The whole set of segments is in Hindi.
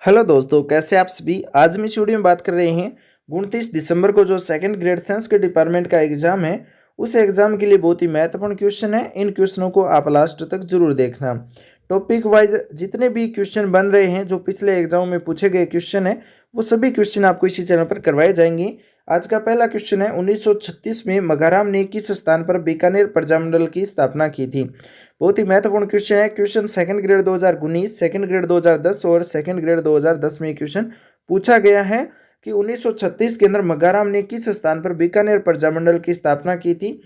हेलो दोस्तों, कैसे आप सभी। आज हम इस वीडियो में बात कर रहे हैं 29 दिसंबर को जो सेकंड ग्रेड साइंस के डिपार्टमेंट का एग्जाम है, उस एग्जाम के लिए बहुत ही महत्वपूर्ण क्वेश्चन है। इन क्वेश्चनों को आप लास्ट तक जरूर देखना। टॉपिक वाइज जितने भी क्वेश्चन बन रहे हैं, जो पिछले एग्जाम में पूछे गए क्वेश्चन है, वो सभी क्वेश्चन आपको इसी चैनल पर करवाए जाएंगे। आज का पहला क्वेश्चन है, 1936 में मघाराम ने किस स्थान पर बीकानेर प्रजामंडल की स्थापना की थी। बहुत ही महत्वपूर्ण क्वेश्चन है। Question second grade 2019, second grade 2010 और सेकंड ग्रेड 2010 में क्वेश्चन पूछा गया है कि 1936 के अंदर मघाराम ने किस स्थान पर बीकानेर प्रजामंडल की स्थापना की थी।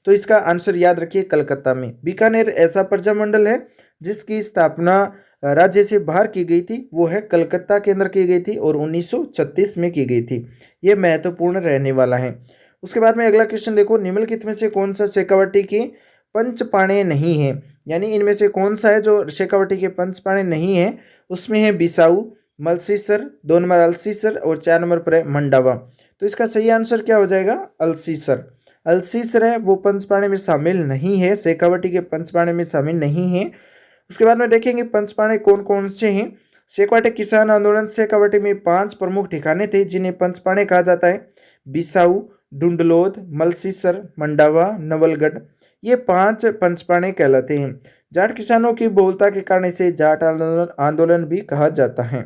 तो इसका आंसर याद रखिए, कलकत्ता में। बीकानेर ऐसा प्रजामंडल है जिसकी स्थापना राज्य से बाहर की गई थी, वो है कलकत्ता के अंदर की गई थी और 1936 में की गई थी। ये महत्वपूर्ण रहने वाला है। उसके बाद में अगला क्वेश्चन देखो, निम्नलिखित में से कौन सा शेखावटी की पंचपाणे नहीं है। यानी इनमें से कौन सा है जो शेखावटी के पंचपाणे नहीं है। उसमें है बिसाऊ, मलसीसर, 2 नंबर अल्सीसर और 4 नंबर पर है मंडावा। तो इसका सही आंसर क्या हो जाएगा, अल्सीसर। अल्सीसर है वो पंचपाणे में शामिल नहीं है, शेखावटी के पंचपाणे में शामिल नहीं है। उसके बाद में देखेंगे पंचपाणे कौन कौन से हैं। शेखावटी किसान आंदोलन शेखावटी में 5 प्रमुख ठिकाने थे जिन्हें पंचपाणे कहा जाता है। बिसाऊ, डुंडलोद, मलसीसर, मंडावा, नवलगढ़, ये 5 पंचपाणे कहलाते हैं। जाट किसानों की बहुलता के कारण इसे जाट आंदोलन भी कहा जाता है।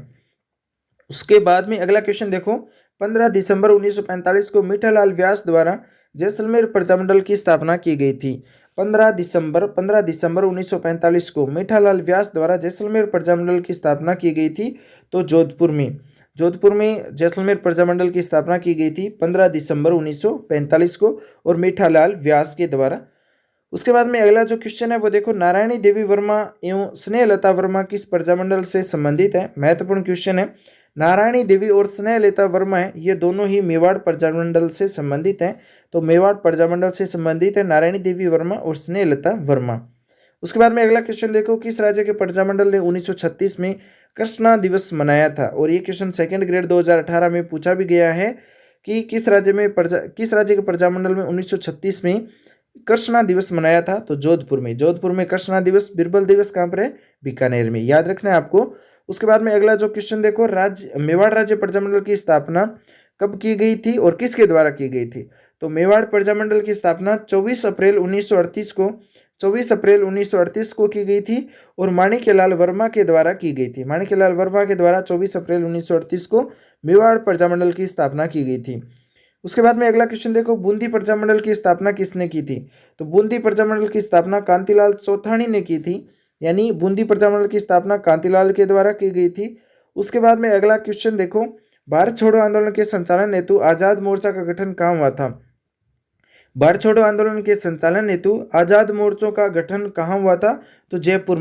उसके बाद में अगला क्वेश्चन देखो, 15 दिसंबर 1945 को मीठालाल व्यास द्वारा जैसलमेर प्रजामंडल की स्थापना की गई थी। 15 दिसंबर 1945 को मीठालाल व्यास द्वारा जैसलमेर प्रजामंडल की स्थापना की गई थी। तो जोधपुर में जैसलमेर प्रजामंडल की स्थापना की गई थी 15 दिसंबर 1945 को और मीठालाल व्यास के द्वारा। उसके बाद में अगला जो क्वेश्चन है वो देखो, नारायणी देवी वर्मा एवं स्नेहलता वर्मा किस प्रजामंडल से संबंधित है। महत्वपूर्ण क्वेश्चन है। नारायणी देवी और स्नेहलता वर्मा है, ये दोनों ही मेवाड़ प्रजामंडल से संबंधित हैं। तो मेवाड़ प्रजामंडल से संबंधित है नारायणी देवी वर्मा और स्नेहलता वर्मा। उसके बाद में अगला क्वेश्चन देखो, किस राज्य के प्रजामंडल ने 1936 में कृष्णा दिवस मनाया था। और ये क्वेश्चन सेकंड ग्रेड 2018 में पूछा भी गया है कि किस राज्य के प्रजामंडल में 1936 में कृष्णा दिवस मनाया था। तो जोधपुर में कृष्णा दिवस। बिरबल दिवस कहाँ पर है, बीकानेर में। याद रखना है आपको। उसके बाद में अगला जो क्वेश्चन देखो, मेवाड़ राज्य प्रजामंडल की स्थापना कब की गई थी और किसके द्वारा की गई थी। तो मेवाड़ प्रजामंडल की स्थापना 24 अप्रैल 1938 को की गई थी और माणिक्यलाल वर्मा के द्वारा की गई थी। माणिक्यलाल वर्मा के द्वारा 24 अप्रैल 1938 को मेवाड़ प्रजामंडल की स्थापना की गई थी। उसके बाद में अगला क्वेश्चन देखो, बूंदी प्रजामंडल की स्थापना किसने की थी। तो बूंदी प्रजामंडल की स्थापना कांतिलाल चौथानी ने की थी। यानी बूंदी प्रजामंडल की स्थापना कांतिलाल के द्वारा की गई थी। उसके बाद में अगला क्वेश्चन देखो, भारत छोड़ो आंदोलन के संचालन हेतु आजाद मोर्चा का गठन कहाँ हुआ था। भारत छोड़ो आंदोलन के संचालन हेतु आजाद मोर्चों का गठन कहाँ हुआ था। तो जयपुर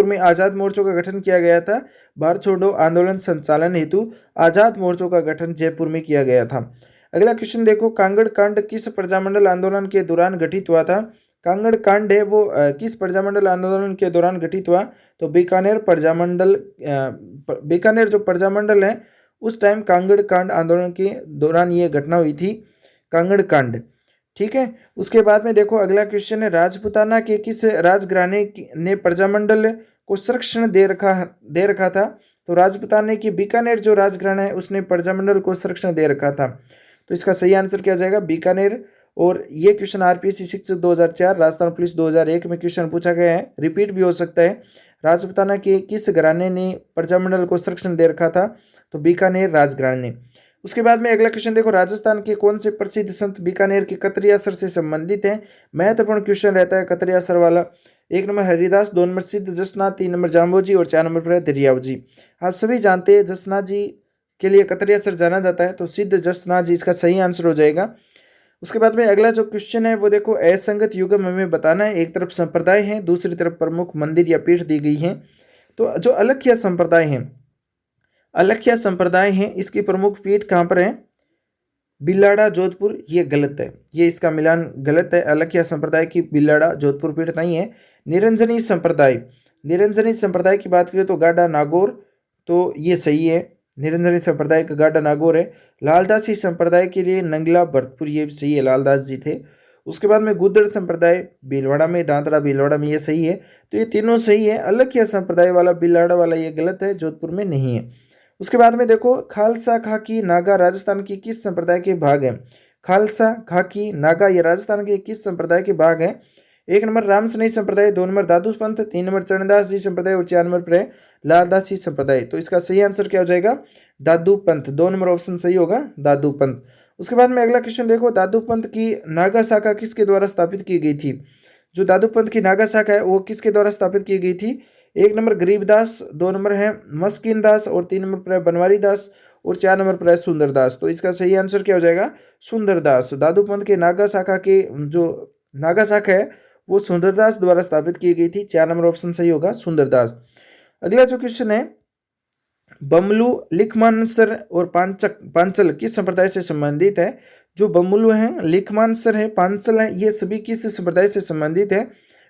में आजाद मोर्चों का गठन किया गया था। भारत छोड़ो आंदोलन संचालन हेतु आजाद मोर्चों का गठन जयपुर में किया गया था। अगला क्वेश्चन देखो, कांगड़ कांड किस प्रजामंडल आंदोलन के दौरान घटित हुआ था। कांगड़ कांड है वो किस प्रजामंडल आंदोलन के दौरान घटित हुआ। तो बीकानेर जो प्रजामंडल है उस टाइम कांगड़ कांड आंदोलन के दौरान ये घटना हुई थी, कांगड़ कांड। ठीक है। उसके बाद में देखो अगला क्वेश्चन है, राजपुताना के किस राजघराने ने प्रजामंडल को संरक्षण दे रखा था। तो राजपुताना की बीकानेर जो राजघराना है उसने प्रजामंडल को संरक्षण दे रखा था। तो इसका सही आंसर क्या जाएगा, बीकानेर। और ये क्वेश्चन आरपीएससी शिक्षक 2004, राजस्थान पुलिस 2001 में क्वेश्चन पूछा गया है, रिपीट भी हो सकता है। राजपुताना के किस घराने ने प्रजामंडल को संरक्षण दे रखा था। तो बीकानेर राजघराने। उसके बाद में अगला क्वेश्चन देखो, राजस्थान के कौन से प्रसिद्ध संत बीकानेर के कतरियासर से संबंधित हैं। महत्वपूर्ण क्वेश्चन रहता है कतरियासर वाला। 1 नंबर हरिदास, 2 नंबर सिद्ध जसनाथ, 3 नंबर जाम्बोजी और 4 नंबर पर है दरियाव जी। आप सभी जानते हैं जसनाथ जी के लिए कतरियासर जाना जाता है। तो सिद्ध जसनाथ जी इसका सही आंसर हो जाएगा। उसके बाद में अगला जो क्वेश्चन है वो देखो, असंगत युगम हमें बताना है। एक तरफ संप्रदाय है, दूसरी तरफ प्रमुख मंदिर या पीठ दी गई है। तो जो अलख्या संप्रदाय है इसकी प्रमुख पीठ कहाँ पर है, बिलाड़ा जोधपुर। ये गलत है, ये इसका मिलान गलत है। अलख्या संप्रदाय की बिलाड़ा जोधपुर पीठ नहीं है। निरंजनी संप्रदाय की बात करें तो गाडा नागौर, तो ये सही है। निरंजनी संप्रदाय का गाडा नागौर है। लालदासी संप्रदाय के लिए नंगला भरतपुर, ये सही है, लालदास जी थे। उसके बाद में गुद्दड़ संप्रदाय भीलवाड़ा में, दादरा भीलवाड़ा में, ये सही है। तो ये तीनों सही है। अलख्या संप्रदाय वाला बिलाड़ा वाला ये गलत है, जोधपुर में नहीं है। उसके बाद में देखो खालसा, खाकी, नागा राजस्थान की किस संप्रदाय के भाग है? खालसा, खाकी, नागा ये राजस्थान के किस संप्रदाय के भाग है? एक नंबर रामसनेही संप्रदाय, दो नंबर दादू पंथ, तीन नंबर चरणदास जी संप्रदाय और चार नंबर पर लालदासी संप्रदाय। तो इसका सही आंसर क्या हो जाएगा? दादू पंथ। दो नंबर ऑप्शन सही होगा, दादू पंथ। उसके बाद में अगला क्वेश्चन देखो, दादू पंथ की नागा शाखा किसके द्वारा स्थापित की गई थी? जो दादू पंथ की नागा शाखा है वो किसके द्वारा स्थापित की गई थी? एक नंबर गरीबदास, दो नंबर है मस्किन दास और तीन नंबर पर है बनवारी दास और चार नंबर पर है सुंदरदास। तो इसका सही आंसर क्या हो जाएगा? सुंदरदास। दादू पंथ के नागा शाखा के जो नागा शाखा है वो सुंदरदास द्वारा स्थापित की गई थी। चार नंबर ऑप्शन सही होगा, सुंदरदास। अगला जो क्वेश्चन है, बमलू, लिखमानसर और पांचल किस संप्रदाय से संबंधित है? जो बमलू है, लिखमानसर है, पांचल है, ये सभी किस संप्रदाय से संबंधित है?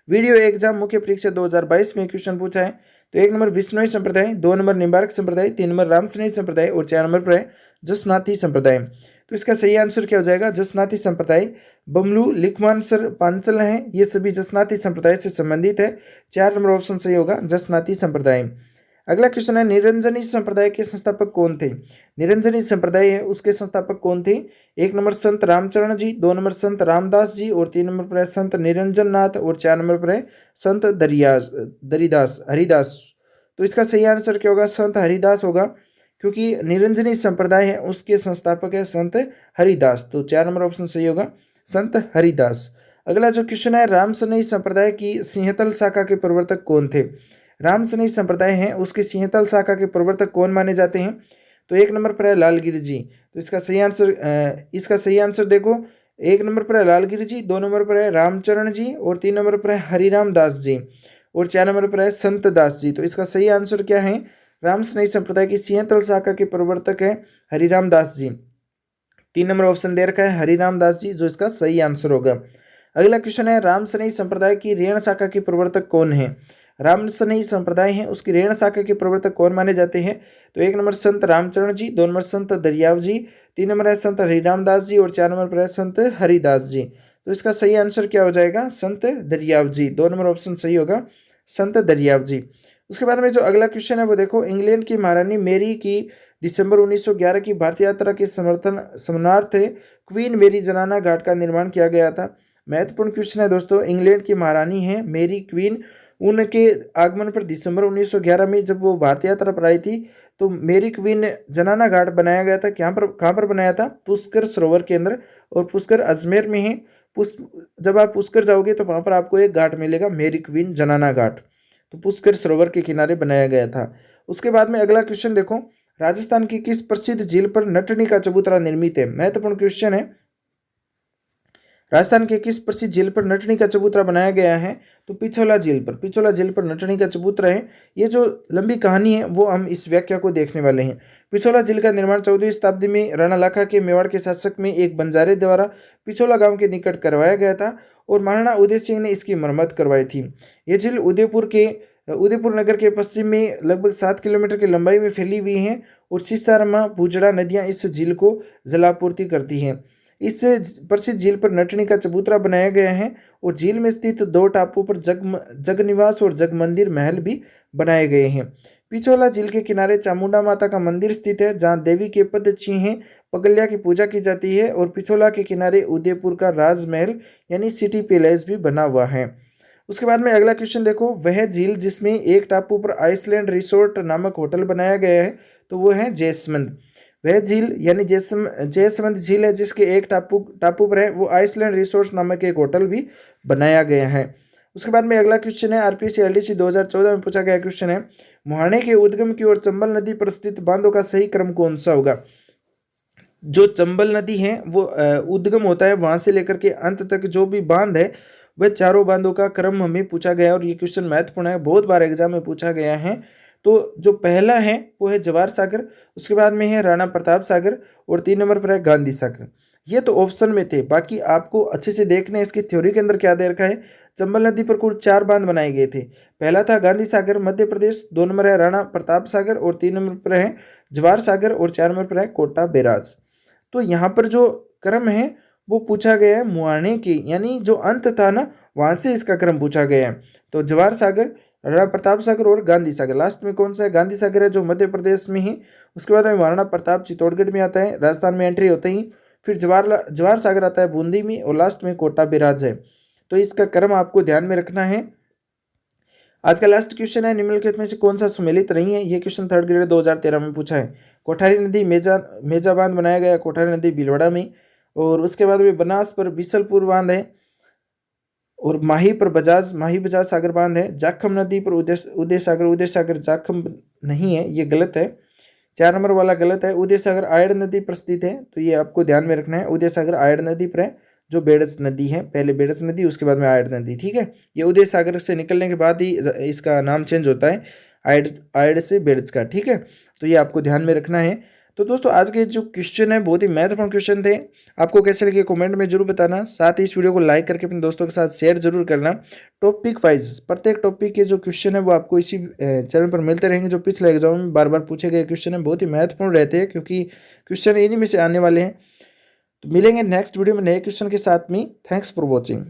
वीडियो एग्जाम मुख्य परीक्षा 2022 में क्वेश्चन पूछा है। तो एक नंबर विष्णोई संप्रदाय, दो नंबर निम्बार्क संप्रदाय, तीन नंबर रामसनेही संप्रदाय और चार नंबर पर है जसनाथी संप्रदाय। तो इसका सही आंसर क्या हो जाएगा? जसनाथी संप्रदाय। बमलू, लिखमानसर, पांचल है, ये सभी जसनाथी संप्रदाय से संबंधित है। चार नंबर ऑप्शन सही होगा, जसनाथी संप्रदाय। अगला क्वेश्चन है, निरंजनी संप्रदाय के संस्थापक कौन थे? निरंजनी संप्रदाय है उसके संस्थापक कौन थे? एक नंबर संत रामचरण जी, दो नंबर संत रामदास जी और तीन नंबर पर है संत निरंजन नाथ और चार नंबर पर है संत दरिदास हरिदास। तो इसका सही आंसर क्या होगा? संत हरिदास होगा, क्योंकि निरंजनी संप्रदाय है उसके संस्थापक है संत हरिदास। तो चार नंबर ऑप्शन सही होगा, संत हरिदास। अगला जो क्वेश्चन है, रामसनेही संप्रदाय की सिंहतल शाखा के प्रवर्तक कौन थे? रामसनेही संप्रदाय है उसकी सिंहतल शाखा के प्रवर्तक कौन माने जाते हैं? तो एक नंबर पर है लालगिरी जी। तो इसका सही आंसर देखो, एक नंबर पर है लालगिरी जी, दो नंबर पर है रामचरण जी और तीन नंबर पर है हरिराम दास जी और चार नंबर पर है संत दास जी। तो इसका सही आंसर क्या है? रामसनेही संप्रदाय की सिंहतल शाखा के प्रवर्तक है हरिराम दास जी। तीन नंबर ऑप्शन दे रखा है हरिराम दास जी, जो इसका सही आंसर होगा। अगला क्वेश्चन है, रामसनेही संप्रदाय की रेण शाखा के प्रवर्तक कौन है? रामसनेही संप्रदाय है उसकी रेण शाखा के प्रवर्तक कौन माने जाते हैं? तो एक नंबर संत रामचरण जी, दो नंबर संत दरियाव जी, तीन नंबर है संत हरिराम दास जी और चार नंबर पर है संत हरिदास जी। तो इसका सही आंसर क्या हो जाएगा? संत दरियाव जी। दो नंबर ऑप्शन सही होगा, संत दरियाव जी। उसके बाद में जो अगला क्वेश्चन है वो देखो, इंग्लैंड की महारानी मेरी की दिसंबर 1911 की भारतीय यात्रा के समर्थनार्थ क्वीन मेरी जनाना घाट का निर्माण किया गया था। महत्वपूर्ण क्वेश्चन है दोस्तों, इंग्लैंड की महारानी है मेरी क्वीन, उनके आगमन पर दिसंबर 1911 में जब वो भारतीय यात्रा पर आई थी तो मेरी क्वीन जनाना घाट बनाया गया था। कहाँ पर बनाया था? पुष्कर सरोवर के अंदर, और पुष्कर अजमेर में है। जब आप पुष्कर जाओगे तो वहाँ पर आपको एक घाट मिलेगा, मेरी क्वीन जनाना घाट। तो पुष्कर सरोवर के किनारे बनाया गया था। उसके बाद में अगला क्वेश्चन देखो, राजस्थान की किस प्रसिद्ध झील पर नटनी का चबूतरा निर्मित है? महत्वपूर्ण क्वेश्चन है, राजस्थान के किस प्रसिद्ध झील पर नटनी का चबूतरा बनाया गया है? तो पिछोला झील पर। पिछोला झील पर नटनी का चबूतरा है। ये जो लंबी कहानी है वो हम इस व्याख्या को देखने वाले हैं। पिछोला झील का निर्माण 14वीं शताब्दी में राणा लाखा के मेवाड़ के शासक में एक बंजारे द्वारा पिछोला गांव के निकट करवाया गया था और महाराणा उदय सिंह ने इसकी मरम्मत करवाई थी। ये झील उदयपुर नगर के पश्चिम में लगभग 7 किलोमीटर की लंबाई में फैली हुई है और सिसारमा, भुजड़ा नदियां इस झील को जलापूर्ति करती हैं। इस प्रसिद्ध झील पर नटनी का चबूतरा बनाया गया है और झील में स्थित दो टापुओं पर जगनिवास और जग मंदिर महल भी बनाए गए हैं। पिछोला झील के किनारे चामुंडा माता का मंदिर स्थित है, जहां देवी के पद चिन्ह पगलिया की पूजा की जाती है, और पिछोला के किनारे उदयपुर का राजमहल यानी सिटी पैलेस भी बना हुआ है। उसके बाद में अगला क्वेश्चन देखो, वह झील जिसमें एक टापू पर आइसलैंड रिसोर्ट नामक होटल बनाया गया है, तो वो है जैसमंद। वह झील यानी जैसमंद झील है जिसके एक टापू पर है वो आइसलैंड रिसोर्ट नामक एक होटल भी बनाया गया है। उसके बाद में अगला क्वेश्चन है, आरपीएससी एलडीसी 2014 में पूछा गया क्वेश्चन है, मुहाने के उद्गम की ओर चंबल नदी पर स्थित बांधों का सही क्रम कौन सा होगा? जो चंबल नदी है वो उद्गम होता है, वहां से लेकर के अंत तक जो भी बांध है वह चारों बांधों का क्रम हमें पूछा गया और ये क्वेश्चन महत्वपूर्ण है, बहुत बार एग्जाम में पूछा गया है। तो जो पहला है वो है जवाहर सागर, उसके बाद में है राणा प्रताप सागर और 3 नंबर पर है गांधी सागर। ये तो ऑप्शन में थे, बाकी आपको अच्छे से देखना है इसकी थ्योरी के अंदर क्या दे रखा है। चंबल नदी पर कुल 4 बांध बनाए गए थे। पहला था गांधी सागर मध्य प्रदेश, 2 नंबर है राणा प्रताप सागर और 3 नंबर पर है जवाहर सागर और 4 नंबर पर है कोटा बैराज। तो यहाँ पर जो क्रम है वो पूछा गया है मुहाने की, यानी जो अंत था ना वहां से इसका क्रम पूछा गया है। तो जवाहर सागर, राणा प्रताप सागर और गांधी सागर। लास्ट में कौन सा है? गांधी सागर है, जो मध्य प्रदेश में ही। उसके बाद में महाराणा प्रताप चित्तौड़गढ़ में आता है, राजस्थान में एंट्री होते ही। फिर जवाहर सागर आता है बूंदी में, और लास्ट में कोटा बैराज है। तो इसका क्रम आपको ध्यान में रखना है। आज का लास्ट क्वेश्चन है, निम्नलिखित में से कौन सा सम्मिलित नहीं है? ये क्वेश्चन 3rd ग्रेड 2013 में पूछा है। कोठारी नदी मेजा बांध बनाया गया कोठारी नदी भीलवाड़ा में, और उसके बाद में बनास पर बिसलपुर बांध है, और माही बजाज सागर बांध है। जाखम नदी पर उदय सागर जाखम नहीं है, ये गलत है। 4 नंबर वाला गलत है। उदय सागर आयड़ नदी पर स्थित है, तो ये आपको ध्यान में रखना है। उदय सागर आयड़ नदी पर है, जो बेड़स नदी है, पहले बेड़स नदी उसके बाद में आयड़ नदी, ठीक है। ये उदय सागर से निकलने के बाद ही इसका नाम चेंज होता है, आयड़ से बेड़स का, ठीक है। तो ये आपको ध्यान में रखना है। तो दोस्तों आज के जो क्वेश्चन है बहुत ही महत्वपूर्ण क्वेश्चन थे। आपको कैसे लगे कमेंट में जरूर बताना। साथ ही इस वीडियो को लाइक करके अपने दोस्तों के साथ शेयर जरूर करना। टॉपिक वाइज प्रत्येक टॉपिक के जो क्वेश्चन है वो आपको इसी चैनल पर मिलते रहेंगे। जो पिछले एग्जाम में बार बार पूछे गए क्वेश्चन है बहुत ही महत्वपूर्ण रहते हैं, क्योंकि क्वेश्चन इन्हीं में से आने वाले हैं। तो मिलेंगे नेक्स्ट वीडियो में नए क्वेश्चन के साथ में। Thanks for watching.